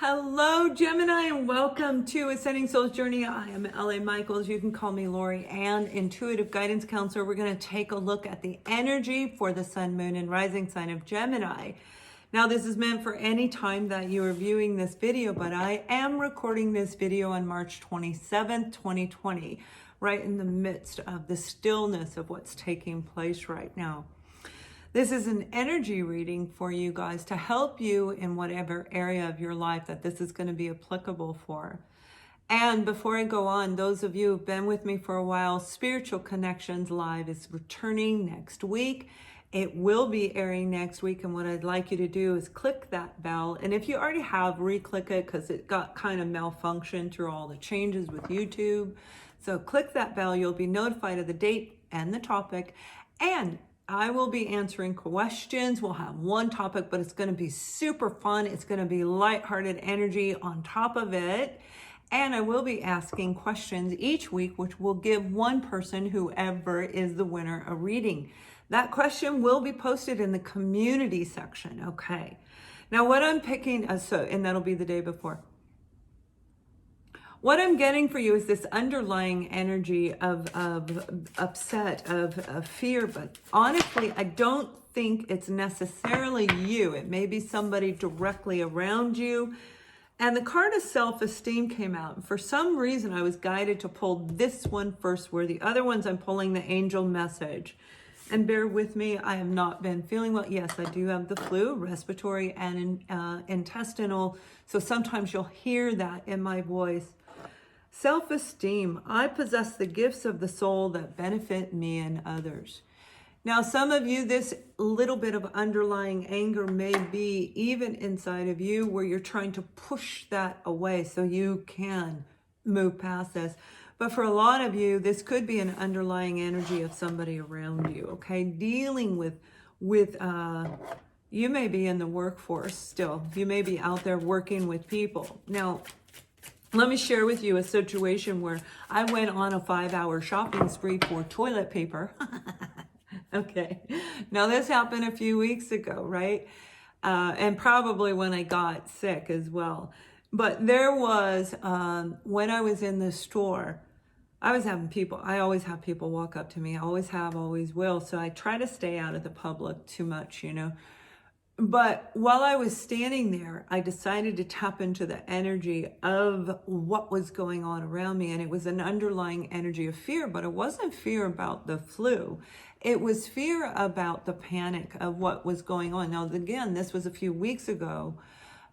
Hello, Gemini, and welcome to Ascending Soul's Journey. I am L.A. Michaels. You can call me Lori, and Intuitive Guidance Counselor. We're going to take a look at the energy for the Sun, Moon, and Rising sign of Gemini. Now, this is meant for any time that you are viewing this video, but I am recording this video on March 27th, 2020, right in the midst of the stillness of what's taking place right now. This is an energy reading for you guys to help you in whatever area of your life that this is going to be applicable for. And before I go on, those of you who've been with me for a while, Spiritual Connections Live is returning next week. It will be airing next week, and what I'd like you to do is click that bell. And if you already have, re-click it because it got kind of malfunctioned through all the changes with YouTube. So click that bell. You'll be notified of the date and the topic. And I will be answering questions. We'll have one topic, but it's going to be super fun. It's going to be lighthearted energy on top of it. And I will be asking questions each week, which will give one person, whoever is the winner, a reading. That question will be posted in the community section. Okay. Now what I'm picking, and that'll be the day before. What I'm getting for you is this underlying energy of upset, of fear, but honestly, I don't think it's necessarily you. It may be somebody directly around you. And the card of self-esteem came out. For some reason, I was guided to pull this one first, where the other ones I'm pulling the angel message. And bear with me, I have not been feeling well. Yes, I do have the flu, respiratory and intestinal. So sometimes you'll hear that in my voice. Self-esteem. I possess the gifts of the soul that benefit me and others. Now, some of you, this little bit of underlying anger may be even inside of you where you're trying to push that away so you can move past this. But for a lot of you, this could be an underlying energy of somebody around you, okay? Dealing with you may be in the workforce still. You may be out there working with people. Now, let me share with you a situation where I went on a 5-hour shopping spree for toilet paper. Okay. Now this happened a few weeks ago, right? And probably when I got sick as well. But there was, when I was in the store, I always have people walk up to me. I always have, always will. So I try to stay out of the public too much, you know. But while I was standing there, I decided to tap into the energy of what was going on around me. And it was an underlying energy of fear, but it wasn't fear about the flu. It was fear about the panic of what was going on. Now, again, this was a few weeks ago.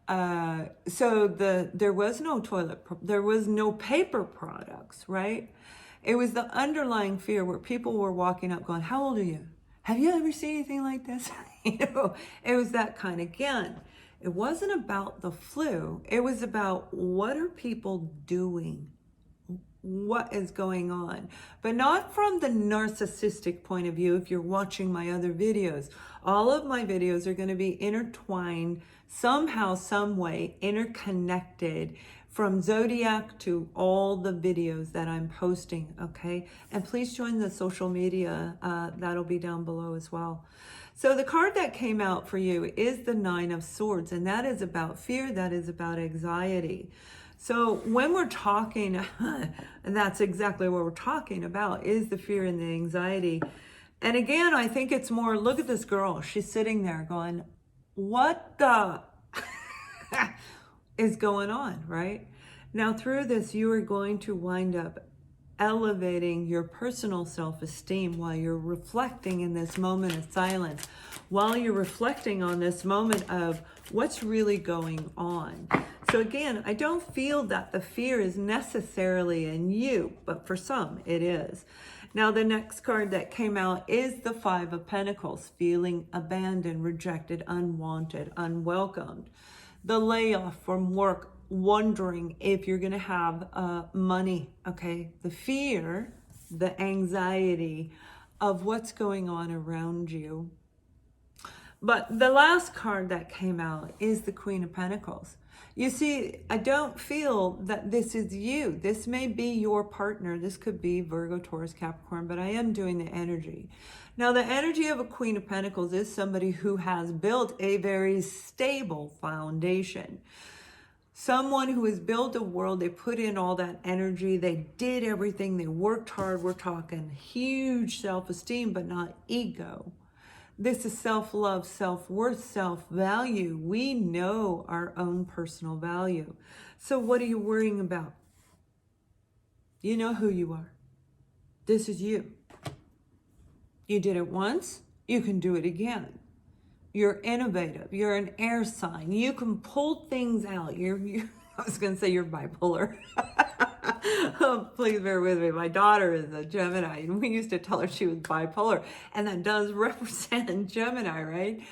So there was no there was no paper products, right? It was the underlying fear where people were walking up going, "How old are you? Have you ever seen anything like this?" You know, it was that kind. Again, it wasn't about the flu. It was about what are people doing? What is going on? But not from the narcissistic point of view. If you're watching my other videos, all of my videos are going to be intertwined somehow, some way, interconnected from zodiac to all the videos that I'm posting, okay? And please join the social media. That'll be down below as well. So the card that came out for you is the Nine of Swords, and that is about fear. That is about anxiety. So when we're talking, and that's exactly what we're talking about, is the fear and the anxiety. And again, I think it's more, look at this girl. She's sitting there going, what the is going on, right? Now through this, you are going to wind up elevating your personal self-esteem while you're reflecting in this moment of silence, while you're reflecting on this moment of what's really going on. So again, I don't feel that the fear is necessarily in you, but for some it is. Now the next card that came out is the Five of Pentacles, feeling abandoned, rejected, unwanted, unwelcomed. The layoff from work, wondering if you're going to have money, okay? The fear, the anxiety of what's going on around you. But the last card that came out is the Queen of Pentacles. You see, I don't feel that this is you. This may be your partner. This could be Virgo, Taurus, Capricorn, but I am doing the energy. Now, the energy of a Queen of Pentacles is somebody who has built a very stable foundation. Someone who has built a world, they put in all that energy, they did everything, they worked hard. We're talking huge self-esteem, but not ego. This is self-love, self-worth, self-value. We know our own personal value. So what are you worrying about? You know who you are. This is you. You did it once, you can do it again. You're innovative. You're an air sign. You can pull things out. I was going to say you're bipolar. Oh, please bear with me. My daughter is a Gemini, and we used to tell her she was bipolar, and that does represent Gemini, right?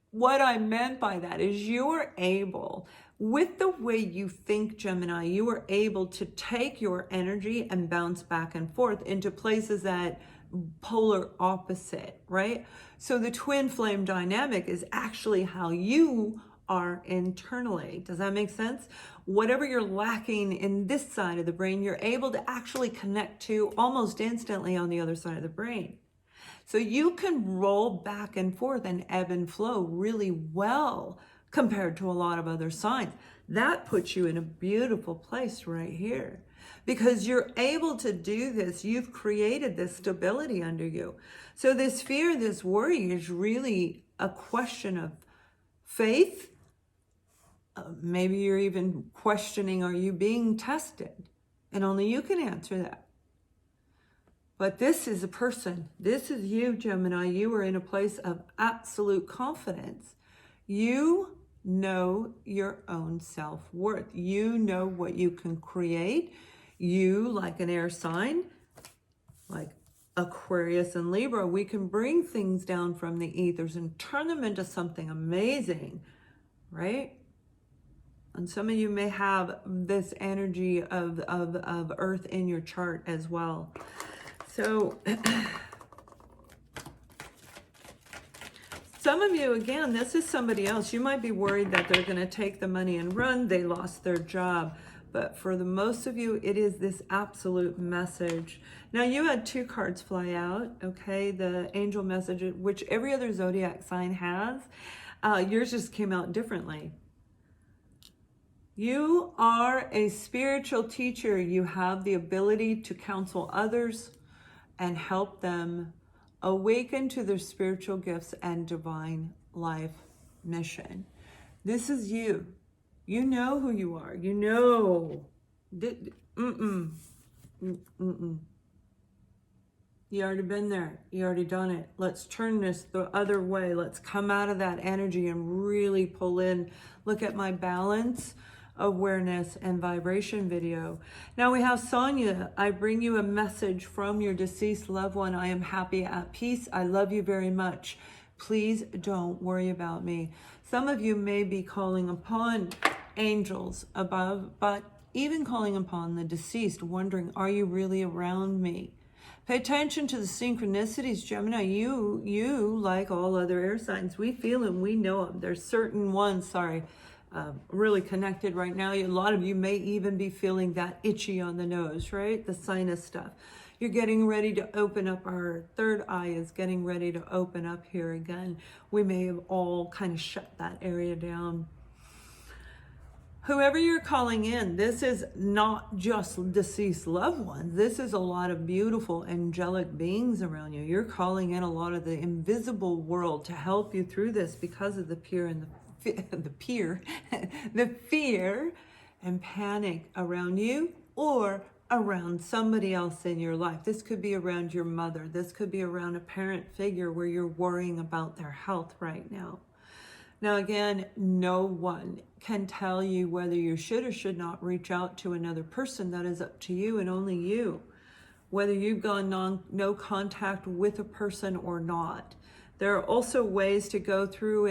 What I meant by that is you are able, with the way you think, Gemini, you are able to take your energy and bounce back and forth into places that polar opposite, right? So the twin flame dynamic is actually how you are internally. Does that make sense? Whatever you're lacking in this side of the brain, you're able to actually connect to almost instantly on the other side of the brain. So you can roll back and forth and ebb and flow really well compared to a lot of other signs. That puts you in a beautiful place right here. Because you're able to do this, you've created this stability under you. So this fear, this worry is really a question of faith. Maybe you're even questioning, are you being tested? And only you can answer that. But this is a person. This is you, Gemini. You are in a place of absolute confidence. You know your own self-worth. You know what you can create. You, like an air sign, like Aquarius and Libra, we can bring things down from the ethers and turn them into something amazing, right? And some of you may have this energy of Earth in your chart as well. So some of you, again, this is somebody else. You might be worried that they're going to take the money and run. They lost their job. But for the most of you, it is this absolute message. Now, you had 2 cards fly out, okay? The angel message, which every other zodiac sign has. Yours just came out differently. You are a spiritual teacher. You have the ability to counsel others and help them awaken to their spiritual gifts and divine life mission. This is you. You know who you are. You know. You already been there. You already done it. Let's turn this the other way. Let's come out of that energy and really pull in. Look at my balance, awareness, and vibration video. Now we have Sonia. I bring you a message from your deceased loved one. I am happy, at peace. I love you very much. Please don't worry about me. Some of you may be calling upon angels above, but even calling upon the deceased, wondering, are you really around me? Pay attention to the synchronicities, Gemini. You, like all other air signs, we feel them, we know them. There's certain ones, really connected right now. A lot of you may even be feeling that itchy on the nose, right? The sinus stuff. You're getting ready to open up. Our third eye is getting ready to open up here again. We may have all kind of shut that area down. Whoever you're calling in, this is not just deceased loved ones. This is a lot of beautiful angelic beings around you. You're calling in a lot of the invisible world to help you through this because of the fear and panic around you or around somebody else in your life. This could be around your mother. This could be around a parent figure where you're worrying about their health right now. Now, again, no one can tell you whether you should or should not reach out to another person. That is up to you and only you. Whether you've gone no contact with a person or not. There are also ways to go through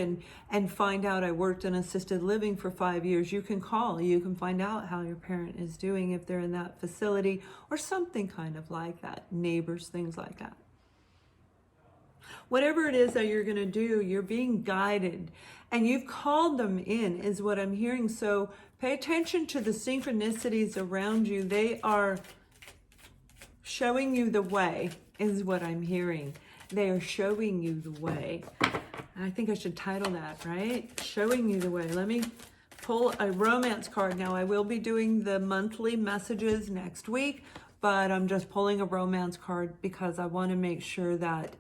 and find out. I worked in assisted living for 5 years. You can call. You can find out how your parent is doing if they're in that facility or something kind of like that. Neighbors, things like that. Whatever it is that you're going to do, you're being guided. And you've called them in, is what I'm hearing. So pay attention to the synchronicities around you. They are showing you the way, is what I'm hearing. They are showing you the way. I think I should title that, right? Showing you the way. Let me pull a romance card. Now, I will be doing the monthly messages next week, but I'm just pulling a romance card because I want to make sure that,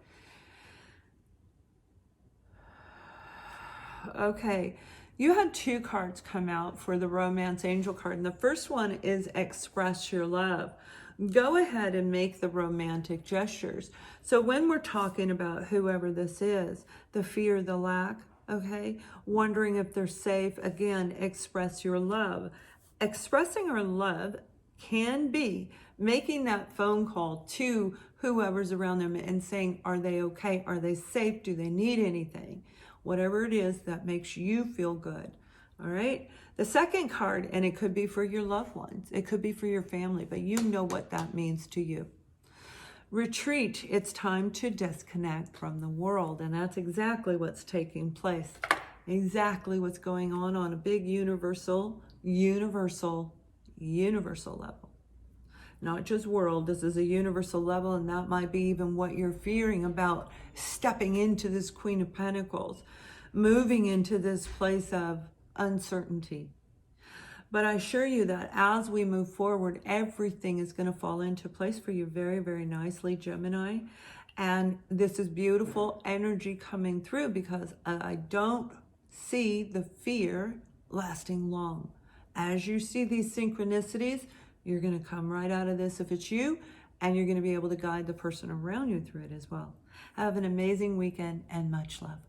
okay, you had 2 cards come out for the romance angel card. And the first one is express your love. Go ahead and make the romantic gestures. So when we're talking about whoever this is, the fear, the lack, okay, wondering if they're safe, again, express your love. Expressing our love can be making that phone call to whoever's around them and saying, are they okay? Are they safe? Do they need anything? Whatever it is that makes you feel good. All right. The second card, and it could be for your loved ones, it could be for your family, but you know what that means to you. Retreat. It's time to disconnect from the world, and that's exactly what's taking place. Exactly what's going on a big universal level. Not just world, this is a universal level, and that might be even what you're fearing about stepping into this Queen of Pentacles, moving into this place of uncertainty. But I assure you that as we move forward, everything is going to fall into place for you very, very nicely, Gemini. And this is beautiful energy coming through because I don't see the fear lasting long. As you see these synchronicities, you're going to come right out of this if it's you, and you're going to be able to guide the person around you through it as well. Have an amazing weekend and much love.